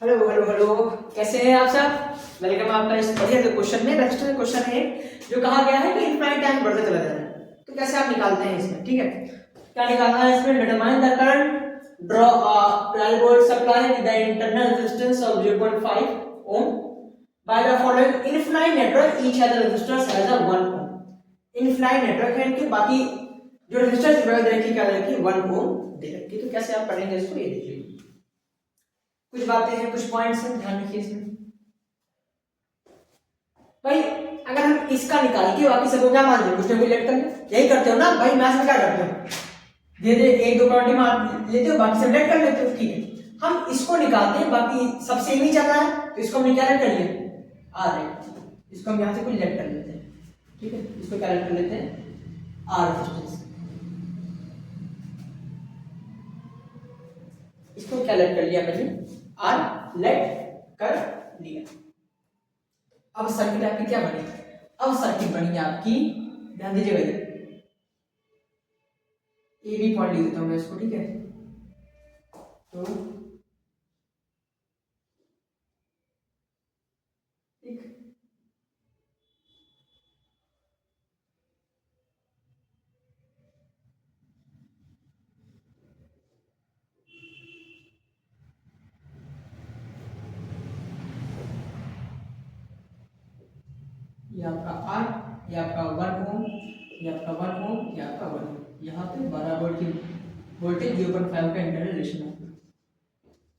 Hello hello hello, कैसे हैं आप सब। वेलकम आपका इस बढ़िया क्वेश्चन में। रजिस्टर क्वेश्चन है जो कहा गया है कि इनफाइनाइट टाइम बढ़ता चला जा रहा है, तो कैसे आप निकालते हैं इसमें। ठीक है, क्या निकालना है इसमें। Determine the current, draw a 12 volt supply with the internal resistance of 0.5 ohm by the following infinite network, each other resistors has a 1 ohm. Infinite network है, इनके बाकी जो रेजिस्टर्स वगैरह दे रखी, क्या दे रखी, 1 ओम दे रखी। तो कैसे आप पढ़ेंगे इसको, ये देखिए। कुछ बातें हैं, कुछ पॉइंट्स हैं, ध्यान रखिए इसमें। भाई अगर हम इसका निकाल के बाकी सबको क्या मान दें, कुछ ना कुछ लेट कर ले, यही करते हो ना भाई। मैथ्स में क्या करते हो, दे दे एक दो क्वांटिटी मान लेते हो, बाकी सब लेट कर लेते हो। ठीक है, हम इसको निकालते हैं, बाकी सब सेम ही चल रहा है, तो इसको हम क्या लेट कर लिए, आर है। इसको हम यहाँ से कुछ लेट कर लेते हैं। ठीक है, इसको क्या लेट कर लेते हैं, आर रेजिस्टेंस। इसको क्या लेट कर लिया मैंने, आर लेट कर लिया। अब सर्किट आपकी क्या बनी, अब सर्किट बनी आपकी, ध्यान दीजिएगा इधर, ए बी पॉइंट लिख देता हूं मैं इसको। ठीक है, तो एक ये आपका आर, ये आपका 1 ओम, ये आपका 1 ओम, ये आपका 1 ओम। यहाँ पे 12 वोल्ट की वोल्टेज 0.5 का इंटरनल रिलेशन है,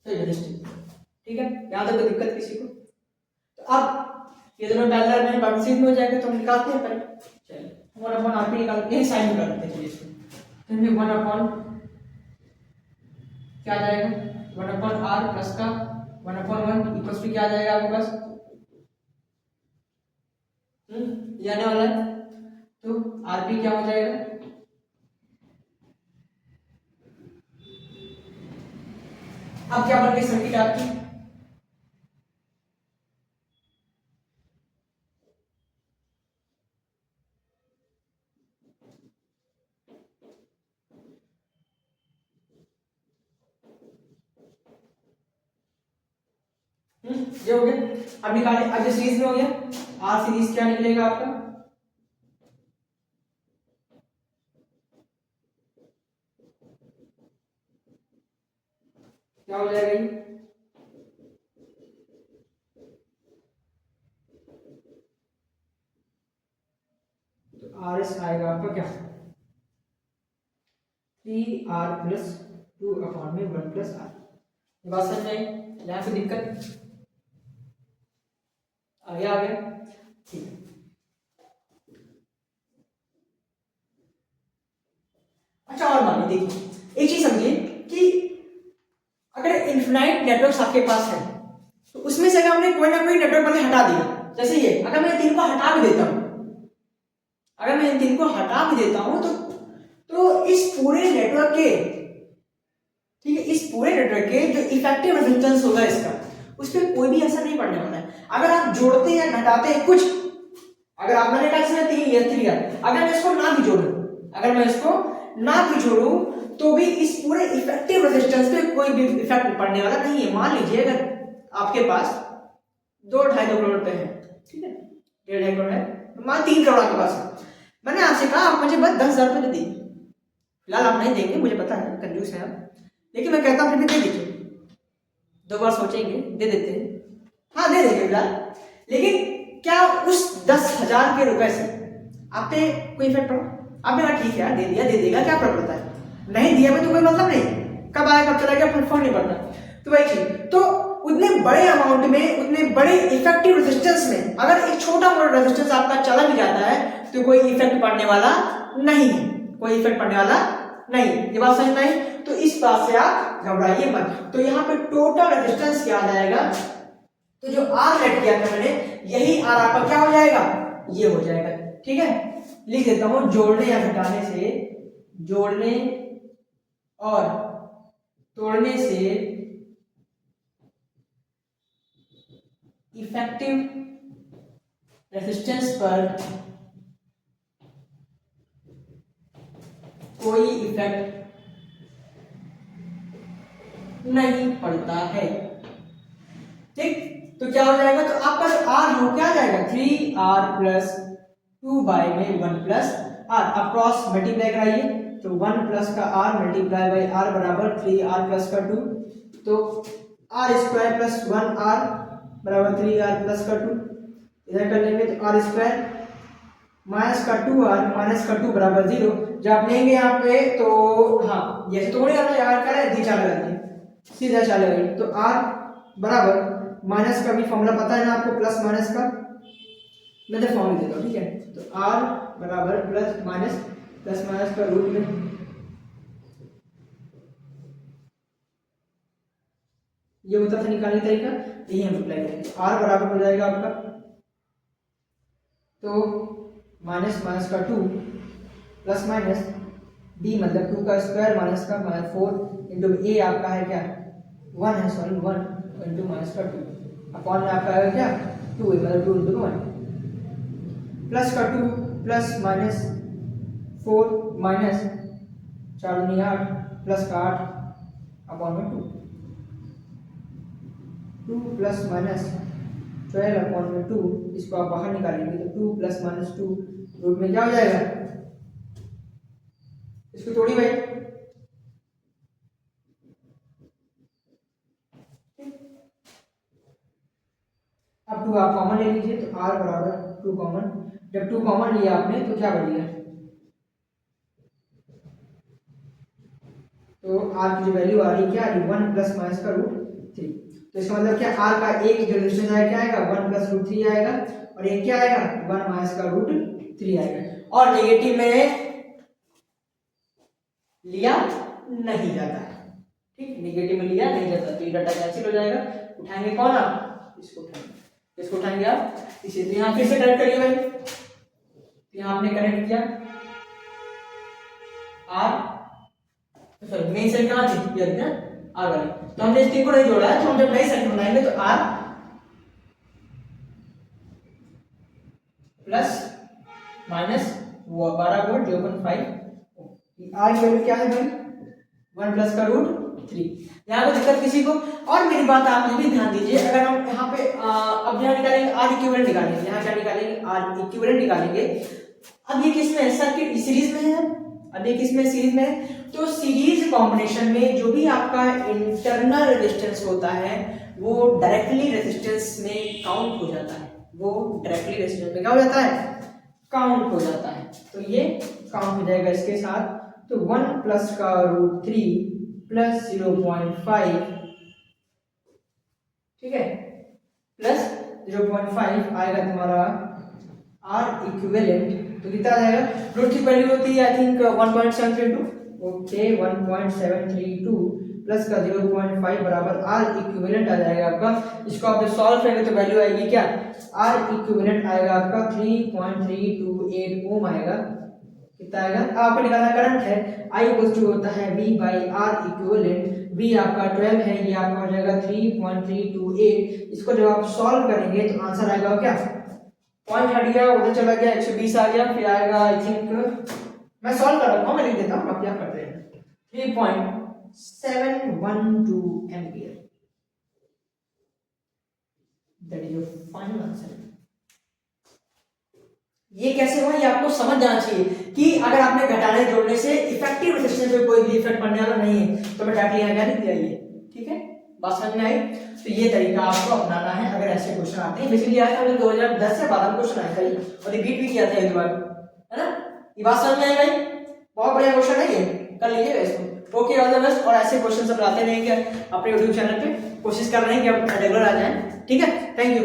तो रेजिस्टेंस। ठीक है, यहाँ तक तो दिक्कत किसी को। तो अब ये दोनों पैरेलल में बाकी सीध में हो जाएगा, तो हम निकालते हैं पहले। चलिए 1 अपॉन आर पी निकालते हैं, साइन कर देते हैं इसको। तो हमें 1 अपॉन क्या आ जाएगा, 1 अपॉन आर प्लस का 1 अपॉन 1 इक्वल्स टू क्या आ जाएगा आपके पास, ये आने वाला है। तो आरपी क्या हो जाएगा, अब क्या बन गई सर्किट आपकी, ये हो गया। अब निकाले, अब ये सीरीज में हो गया, आर सीरीज क्या निकलेगा आपका, क्या हो जाएगा ये, तो आर एस आएगा आपका क्या, 3r प्लस 2 अपॉन में 1 प्लस आर। ये बात समझ आई, यहाँ पे दिक्कत आ गया। ठीक है, अच्छा और मानिए, देखिए एक चीज समझिए कि अगर इनफिनाइट नेटवर्क्स आपके पास है, तो उसमें से अगर हमने कोई ना कोई नेटवर्क मैंने हटा दिया, जैसे ये, अगर मैं 3 को हटा भी देता हूं, अगर मैं इन 3 को हटा भी देता हूं, तो इस पूरे नेटवर्क के, ठीक है, इस पूरे नेटवर्क के जो इफेक्टिव रेजिस्टेंस होगा इसका, उस पर कोई भी असर नहीं पड़ने वाला है। अगर आप जोड़ते हैं घटाते हैं कुछ, अगर आप मैंने कहा इसमें 3 या 3 अगर मैं इसको ना भी जोड़ूं, अगर मैं इसको ना भी जोड़ूं, तो भी इस पूरे इफेक्टिव रेजिस्टेंस पे कोई भी इफेक्ट पड़ने वाला नहीं है। मान लीजिए अगर आपके पास 2-2.5 करोड़ रुपए है, ठीक है, 1.5 करोड़ है, मान 3 करोड़ आपके पास है, मैंने आपसे कहा आप मुझे बस 10,000 रुपए दे दीजिए। फिलहाल आप नहीं देंगे, मुझे पता है, कंजूस है आप, लेकिन मैं कहता हूं फिर भी दे दीजिए, 2 बार सोचेंगे, दे देते हैं, हाँ दे देंगे फिलहाल। लेकिन क्या उस 10,000 के रुपए से आप पे कोई इफेक्ट पड़ा, आपने कहा ठीक है यार दे दिया, दे देगा, क्या फर्क पड़ता है, नहीं दिया में तो कोई मतलब नहीं, कब आया कब चला गया फर्क नहीं पड़ता। तो वही चीज, तो उतने बड़े अमाउंट में, उतने बड़े इफेक्टिव रेजिस्टेंस में अगर एक छोटा मोटा रेजिस्टेंस आपका चला भी जाता है, तो कोई इफेक्ट पड़ने वाला नहीं है, कोई इफेक्ट पड़ने वाला नहीं। ये बात समझ में आई, तो इस बात से आप घबराइए मत। तो यहाँ पे टोटल रेजिस्टेंस क्या आ जाएगा, तो जो आर लेट किया था मैंने, यही आर आपका क्या हो जाएगा, ये हो जाएगा। ठीक है, लिख देता हूं, जोड़ने या घटाने से, जोड़ने और तोड़ने से इफेक्टिव रेजिस्टेंस पर कोई इफेक्ट नहीं पड़ता है। ठीक, तो क्या हो जाएगा, तो आपका जो आर हो क्या आ जाएगा 3r प्लस 2 बाई में 1 प्लस आर, आप क्रॉस मल्टीप्लाई कराइए तो 1 प्लस का आर मल्टीप्लाई बाई आर बराबर 3r प्लस का 2, तो आर स्क्वायर प्लस 1r बराबर 3r प्लस का 2, इधर कर लेंगे तो आर स्क्वायर माइनस का 2r माइनस का 2 बराबर 0। जब आप लेंगे यहाँ पे तो हाँ ये तो थोड़ी करना यार कर दी चाल लगाइए सीधा चाल लगाइए, तो r बराबर माइनस का भी फॉर्मूला पता है ना आपको, प्लस माइनस का मैं तो फॉर्मूला देता हूँ, ठीक है, तो r बराबर प्लस माइनस का रूट में ये होता था निकालने का तरीका, यही हम अप्लाई करेंगे। r बराबर हो जाएगा आपका तो माइनस का 2 प्लस माइनस b मतलब 2 का स्क्वायर माइनस का 4 इंटू a आपका है क्या 1 है, सॉरी 1 इंटू माइनस का 2 अपॉन में आपका आएगा क्या 2 मतलब 2 इंटू 1 प्लस का 2 प्लस माइनस 4 माइनस 4 दूनी 8 प्लस का 8 अपॉन में 2 प्लस माइनस 12 अपॉन में 2, इसको आप बाहर निकालेंगे तो 2 प्लस माइनस 2 रूट में क्या हो जाएगा, इसको तोड़ी भाई, अब 2 आप कॉमन ले लीजिए तो r बराबर 2 कॉमन, जब 2 कॉमन लिया आपने तो क्या बचेगा, तो r की जो वैल्यू आ रही क्या आ रही 1 प्लस माइनस का रूट 3, तो इसका मतलब क्या r का एक जो रेजिस्टेंस आएगा क्या आएगा 1 प्लस रूट 3 आएगा और एक क्या आएगा 1 माइनस का रूट 3 आएगा, और नेगेटिव में लिया नहीं जाता है, ठीक, नेगेटिव में लिया नहीं जाता, तो ये डाटा कैंसिल हो जाएगा, उठाएंगे कौन आप, इसको उठाएंगे आप इसे, तो यहाँ फिर से कनेक्ट करिए भाई, तो यहाँ आपने कनेक्ट किया r, सॉरी मेन साइड कहाँ थी ये ना r वाली, तो हमने इस तीन को नहीं जोड़ा है, तो हम जब नई साइड बनाएंगे तो r plus minus 12 volt 0.5, r की वैल्यू क्या है भाई 1 प्लस का रूट 3, यहाँ को दिक्कत किसी को, और मेरी बात आप ये भी ध्यान दीजिए, अगर हम यहाँ पे अब यहाँ निकालेंगे r इक्विवेलेंट निकालेंगे, यहाँ क्या निकालेंगे r इक्विवेलेंट निकालेंगे, अब ये किस में है सर्किट सीरीज में है, अब ये किस में सीरीज में है, तो सीरीज कॉम्बिनेशन में जो भी आपका इंटरनल रेजिस्टेंस होता है वो डायरेक्टली रेजिस्टेंस में काउंट हो जाता है, वो डायरेक्टली रेजिस्टेंस में क्या हो जाता है काउंट हो जाता है, तो ये काउंट हो जाएगा इसके साथ, तो 1 प्लस का रूट 3 प्लस 0.5, ठीक है, प्लस 0.5 आएगा तुम्हारा R इक्विवेलेंट, तो कितना आ जाएगा, रूट की वैल्यू होती है आई थिंक 1.732, ओके 1.732 प्लस का 0.5 बराबर R इक्विवेलेंट आ जाएगा आपका, इसको आप जब सॉल्व करेंगे तो वैल्यू आएगी क्या, R इक्विवेलेंट आएगा आपका 3.328 ओम आएगा, कितना आएगा, आपको निकालना करंट है, I इक्वल टू होता है V by R equivalent, V आपका 12 है, ये आपका हो जाएगा 3.328, इसको जब आप सॉल्व करेंगे तो आंसर आएगा क्या, पॉइंट हट गया उधर चला गया 120 आ गया, फिर आएगा आई थिंक मैं सॉल्व कर रहा हूँ, मैं लिख देता हूँ आप क्या करते हैं, 3.712 ampere, that is your final answer. ये कैसे हुआ ये आपको समझ जाना चाहिए कि अगर आपने घटाने जोड़ने से इफेक्टिव रेजिस्टेंस पे कोई भी इफेक्ट पड़ने वाला नहीं है, तो मैं डायरेक्टली यहाँ क्या लिख दिया ये, ठीक है, बात समझ में आई, तो ये तरीका आपको अपनाना है अगर ऐसे क्वेश्चन आते हैं, बेसिकली आया था 2010 से 12 क्वेश्चन आया था और रिपीट भी किया था एक बार, है ना, ये बात समझ में आई भाई, बहुत बढ़िया क्वेश्चन है ये, कर लीजिएगा इसको, ओके ऑल द बेस्ट, और ऐसे क्वेश्चन सब लाते रहेंगे अपने यूट्यूब चैनल पे, कोशिश कर रहे हैं कि अब रेगुलर आ जाएं, ठीक है, थैंक यू।